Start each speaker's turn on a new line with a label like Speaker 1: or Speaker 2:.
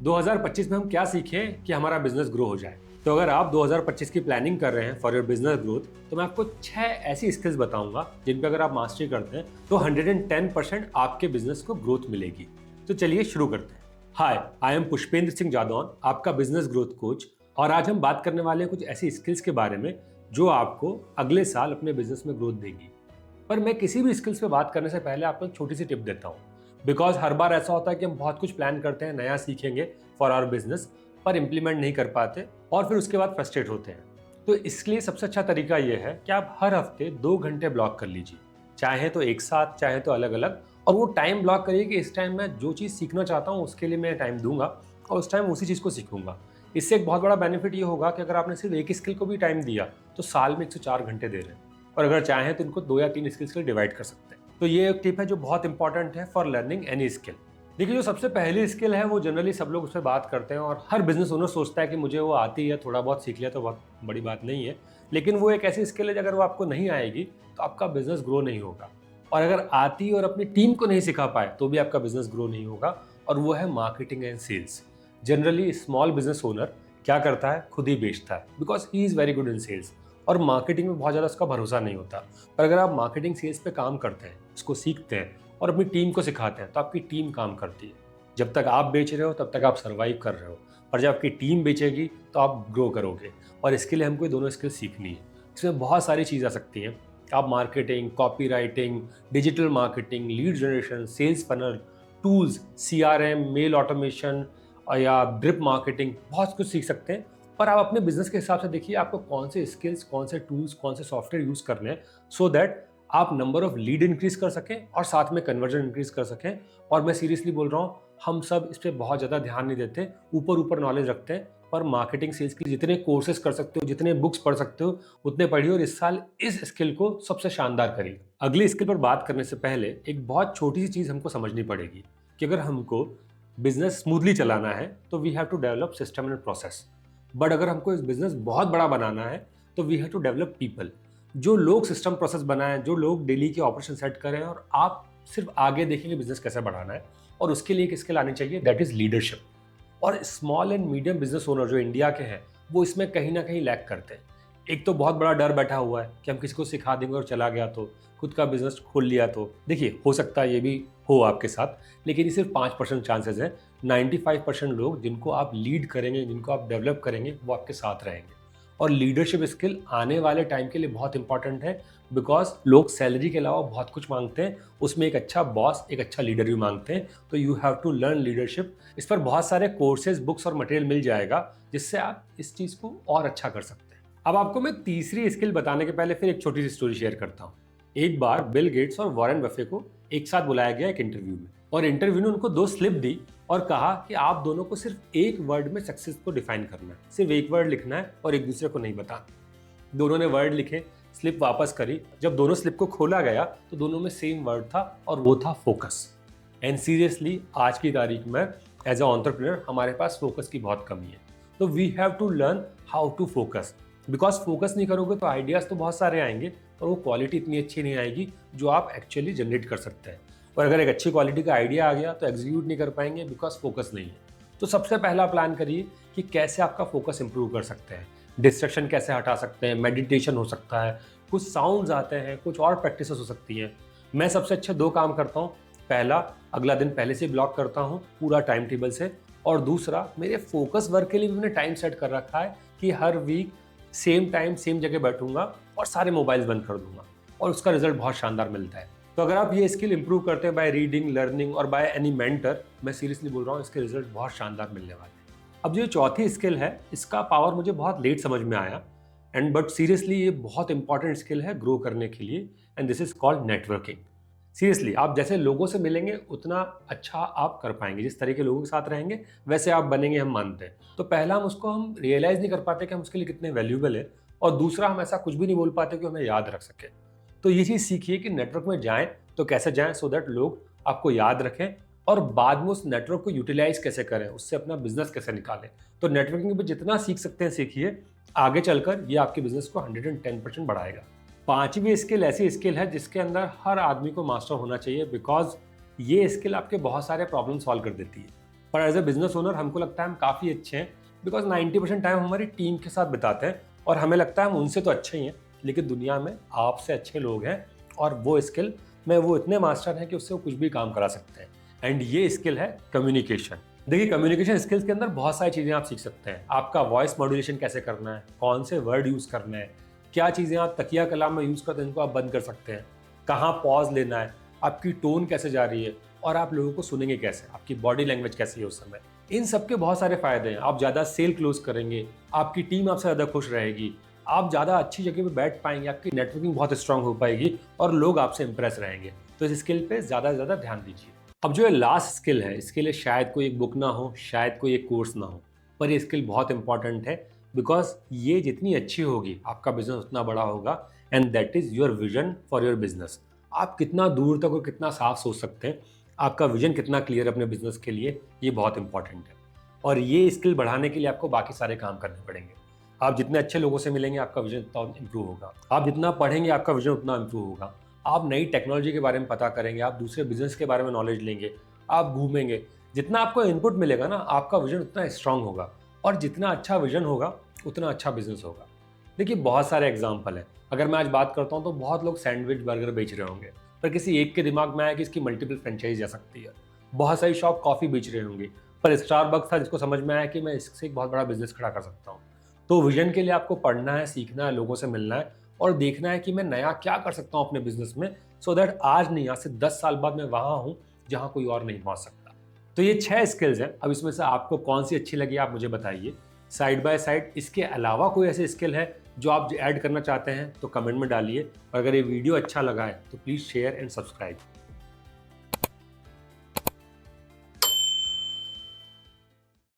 Speaker 1: 2025 में हम क्या सीखें कि हमारा बिजनेस ग्रो हो जाए। तो अगर आप 2025 की प्लानिंग कर रहे हैं फॉर योर बिजनेस ग्रोथ, तो मैं आपको 6 ऐसी स्किल्स बताऊंगा जिन पे अगर आप मास्टरी करते हैं तो 110% आपके बिजनेस को ग्रोथ मिलेगी। तो चलिए शुरू करते हैं। हाय, आई एम पुष्पेंद्र सिंह जादौन, आपका बिजनेस ग्रोथ कोच। और आज हम बात करने वाले हैं कुछ ऐसी स्किल्स के बारे में जो आपको अगले साल अपने बिजनेस में ग्रोथ देगी। पर मैं किसी भी स्किल्स पे बात करने से पहले आपको एक छोटी सी टिप देता हूँ। बिकॉज हर बार ऐसा होता है कि हम बहुत कुछ प्लान करते हैं, नया सीखेंगे फॉर आवर बिजनेस, पर इंप्लीमेंट नहीं कर पाते और फिर उसके बाद फ्रस्ट्रेट होते हैं। तो इसके लिए सबसे अच्छा तरीका यह है कि आप हर हफ्ते 2 घंटे ब्लॉक कर लीजिए, चाहे तो एक साथ चाहे तो अलग अलग। और वो टाइम ब्लॉक करिए कि इस टाइम मैं जो चीज़ सीखना चाहता हूँ उसके लिए मैं टाइम दूंगा और उस टाइम उसी चीज़ को सीखूंगा। इससे एक बहुत बड़ा बेनिफिट ये होगा कि अगर आपने सिर्फ एक स्किल को भी टाइम दिया तो साल में 104 घंटे दे रहे हैं, और अगर चाहें तो इनको 2 या 3 स्किल्स के लिए डिवाइड कर सकते हैं। तो ये एक टिप है जो बहुत इंपॉर्टेंट है फॉर लर्निंग एनी स्किल। देखिए, जो सबसे पहली स्किल है वो जनरली सब लोग उस पर बात करते हैं और हर बिजनेस ओनर सोचता है कि मुझे वो आती है, थोड़ा बहुत सीख लिया तो बहुत बड़ी बात नहीं है। लेकिन वो एक ऐसी स्किल है अगर वो आपको नहीं आएगी तो आपका बिजनेस ग्रो नहीं होगा। और अगर आती और अपनी टीम को नहीं सिखा पाए तो भी आपका बिजनेस ग्रो नहीं होगा, और वो है marketing and sales. Generally small business owner क्या करता है, खुद ही बेचता है because he is very good in sales, और मार्केटिंग में बहुत ज़्यादा उसका भरोसा नहीं होता। पर अगर आप मार्केटिंग सेल्स पे काम करते हैं, उसको सीखते हैं और अपनी टीम को सिखाते हैं तो आपकी टीम काम करती है। जब तक आप बेच रहे हो तब तक आप सर्वाइव कर रहे हो, और जब आपकी टीम बेचेगी तो आप ग्रो करोगे। और इसके लिए हमको ये दोनों स्किल सीखनी है। इसमें बहुत सारी चीज़ आ सकती हैं। आप marketing, copy writing, digital marketing, lead generation, sales funnel, tools, CRM, mail automation या ड्रिप मार्केटिंग, बहुत कुछ सीख सकते हैं। पर आप अपने बिजनेस के हिसाब से देखिए आपको कौन से स्किल्स, कौन से टूल्स, कौन से सॉफ्टवेयर यूज करने हैं, सो दैट आप नंबर ऑफ लीड इंक्रीज कर सकें और साथ में कन्वर्जन इंक्रीज कर सकें। और मैं सीरियसली बोल रहा हूँ, हम सब इस पर बहुत ज़्यादा ध्यान नहीं देते, ऊपर ऊपर नॉलेज रखते हैं। पर मार्केटिंग सेल्स के जितने कोर्सेज कर सकते हो, जितने बुक्स पढ़ सकते हो, उतने पढ़िए और इस साल इस स्किल को सबसे शानदार करिए। अगली स्किल पर बात करने से पहले एक बहुत छोटी सी चीज़ हमको समझनी पड़ेगी कि अगर हमको बिजनेस स्मूथली चलाना है तो we have to develop system and process. But अगर हमको इस बिजनेस बहुत बड़ा बनाना है तो we have to develop people. जो लोग सिस्टम प्रोसेस बनाएं, जो लोग डेली के ऑपरेशन सेट करें, और आप सिर्फ आगे देखेंगे बिजनेस कैसे बढ़ाना है। और उसके लिए एक स्किल आनी चाहिए, दैट इज लीडरशिप। और small and medium business owner जो इंडिया के हैं वो इसमें कहीं ना कहीं लैक करते हैं। एक तो बहुत बड़ा डर बैठा हुआ है कि हम किसी को सिखा देंगे और चला गया तो, खुद का बिजनेस खोल लिया तो। देखिए, हो सकता है ये भी हो आपके साथ, लेकिन ये सिर्फ 5% चांसेस है। 95% लोग जिनको आप लीड करेंगे, जिनको आप डेवलप करेंगे, वो आपके साथ रहेंगे। और लीडरशिप स्किल आने वाले टाइम के लिए बहुत इंपॉर्टेंट है, बिकॉज लोग सैलरी के अलावा बहुत कुछ मांगते हैं, उसमें एक अच्छा बॉस, एक अच्छा लीडर भी मांगते हैं। तो you have to learn leadership. इस पर बहुत सारे कोर्सेज, बुक्स और मटेरियल मिल जाएगा जिससे आप इस चीज़ को और अच्छा कर सकते हैं। अब आपको मैं तीसरी स्किल बताने के पहले फिर एक छोटी सी स्टोरी शेयर करता हूँ। एक बार बिल गेट्स और वॉरेन बफे को एक साथ बुलाया गया एक इंटरव्यू में, और इंटरव्यू ने उनको 2 स्लिप दी और कहा कि आप दोनों को सिर्फ एक वर्ड में सक्सेस को डिफाइन करना है, सिर्फ एक वर्ड लिखना है और एक दूसरे को नहीं बताना। दोनों ने वर्ड लिखे, स्लिप वापस करी। जब दोनों स्लिप को खोला गया तो दोनों में सेम वर्ड था और वो था फोकस। एंड सीरियसली आज की तारीख में एज अ एंटरप्रेन्योर हमारे पास फोकस की बहुत कमी है। तो we have to learn how to focus, because focus नहीं करोगे तो आइडियाज़ तो बहुत सारे आएंगे और वो क्वालिटी इतनी अच्छी नहीं आएगी जो आप एक्चुअली जनरेट कर सकते हैं। और अगर एक अच्छी क्वालिटी का आइडिया आ गया तो एग्जीक्यूट नहीं कर पाएंगे बिकॉज फोकस नहीं है। तो सबसे पहला प्लान करिए कि कैसे आपका फोकस इंप्रूव कर सकते हैं, डिस्ट्रैक्शन कैसे हटा सकते हैं। मेडिटेशन हो सकता है, कुछ साउंड्स आते हैं, कुछ और प्रैक्टिस हो सकती हैं। मैं सबसे अच्छे 2 काम करता हूँ। पहला, अगला दिन पहले से ब्लॉक करता हूँ पूरा टाइम टेबल से। और दूसरा, मेरे फोकस वर्क के लिए भी मैंने टाइम सेट कर रखा है कि हर वीक सेम टाइम सेम जगह बैठूंगा और सारे मोबाइल्स बंद कर दूंगा, और उसका रिजल्ट बहुत शानदार मिलता है। तो अगर आप ये स्किल इंप्रूव करते हैं बाय रीडिंग, लर्निंग और बाय एनी मेंटर, मैं सीरियसली बोल रहा हूँ इसके रिजल्ट बहुत शानदार मिलने वाले हैं। अब जो चौथी स्किल है, इसका पावर मुझे बहुत लेट समझ में आया, एंड बट सीरियसली ये बहुत इंपॉर्टेंट स्किल है ग्रो करने के लिए, and this is called networking. Seriously आप जैसे लोगों से मिलेंगे उतना अच्छा आप कर पाएंगे, जिस तरह के लोगों के साथ रहेंगे वैसे आप बनेंगे, हम मानते हैं। तो पहला, हम उसको हम रियलाइज नहीं कर पाते कि हम उसके लिए कितने वैल्यूबल है, और दूसरा, हम ऐसा कुछ भी नहीं बोल पाते कि हमें याद रख सके। तो ये चीज़ सीखिए कि नेटवर्क में जाएं तो कैसे जाएं, सो दैट लोग आपको याद रखें, और बाद में उस नेटवर्क को यूटिलाइज कैसे करें, उससे अपना बिजनेस कैसे निकालें। तो नेटवर्किंग पे जितना सीख सकते हैं सीखिए, आगे चलकर ये आपके बिजनेस को 110% बढ़ाएगा। पांचवी स्किल ऐसी स्किल है जिसके अंदर हर आदमी को मास्टर होना चाहिए, बिकॉज ये स्किल आपके बहुत सारे प्रॉब्लम सॉल्व कर देती है। पर एज ए बिजनेस ओनर हमको लगता है हम काफ़ी अच्छे हैं, बिकॉज 90% टाइम हमारी टीम के साथ बिताते हैं और हमें लगता है हम उनसे तो अच्छे ही हैं, लेकिन दुनिया में आपसे अच्छे लोग हैं और वो स्किल में वो इतने मास्टर हैं कि उससे वो कुछ भी काम करा सकते हैं। एंड ये स्किल है कम्युनिकेशन। देखिए, कम्युनिकेशन स्किल्स के अंदर बहुत सारी चीज़ें आप सीख सकते हैं। आपका वॉइस मॉड्यूलेशन कैसे करना है, कौन से वर्ड यूज़ करने हैं, क्या चीज़ें आप तकिया कलाम में यूज़ करते हैं जिनको आप बंद कर सकते हैं, कहाँ पॉज लेना है, आपकी टोन कैसे जा रही है और आप लोगों को सुनेंगे कैसे, आपकी बॉडी लैंग्वेज कैसी है उस समय। इन सब के बहुत सारे फायदे हैं। आप ज़्यादा सेल क्लोज करेंगे, आपकी टीम आपसे ज़्यादा खुश रहेगी, आप ज़्यादा अच्छी जगह पे बैठ पाएंगे, आपकी नेटवर्किंग बहुत स्ट्रांग हो पाएगी और लोग आपसे इंप्रेस रहेंगे। तो इस स्किल पे ज़्यादा से ज़्यादा ध्यान दीजिए। अब जो ये लास्ट स्किल है, इसके लिए शायद कोई एक बुक ना हो, शायद कोई एक कोर्स ना हो, पर ये स्किल बहुत इंपॉर्टेंट है, बिकॉज ये जितनी अच्छी होगी आपका बिजनेस उतना बड़ा होगा। And that is your vision for your business. आप कितना दूर तक और कितना साफ सोच सकते हैं, आपका विजन कितना क्लियर अपने बिजनेस के लिए, ये बहुत इंपॉर्टेंट है। और ये स्किल बढ़ाने के लिए आपको बाकी सारे काम करने पड़ेंगे। आप जितने अच्छे लोगों से मिलेंगे आपका विजन उतना इंप्रूव होगा, आप जितना पढ़ेंगे आपका विजन उतना इंप्रूव होगा, आप नई टेक्नोलॉजी के बारे में पता करेंगे, आप दूसरे बिजनेस के बारे में नॉलेज लेंगे, आप घूमेंगे। जितना आपको इनपुट मिलेगा ना, आपका विजन उतना स्ट्रांग होगा और जितना अच्छा विजन होगा उतना अच्छा बिजनेस होगा। देखिए, बहुत सारे एग्जाम्पल हैं। अगर मैं आज बात करता हूँ तो बहुत लोग सैंडविच बर्गर बेच रहे होंगे, पर किसी एक के दिमाग में आया कि इसकी मल्टीपल फ्रेंचाइज जा सकती है। बहुत सारी शॉप कॉफ़ी बेच रहे होंगे, पर स्टारबक्स था जिसको समझ में आया कि मैं इससे एक बहुत बड़ा बिजनेस खड़ा कर सकता हूँ। तो विजन के लिए आपको पढ़ना है, सीखना है, लोगों से मिलना है और देखना है कि मैं नया क्या कर सकता हूँ अपने बिजनेस में, सो दैट आज नहीं, आज से 10 साल बाद मैं वहाँ हूँ जहाँ कोई और नहीं पहुँच सकता। तो ये 6 स्किल्स हैं। अब इसमें से आपको कौन सी अच्छी लगी आप मुझे बताइए। साइड बाय साइड इसके अलावा कोई ऐसे स्किल है जो आप ऐड करना चाहते हैं तो कमेंट में डालिए। और अगर ये वीडियो अच्छा लगा है तो प्लीज़ शेयर एंड सब्सक्राइब।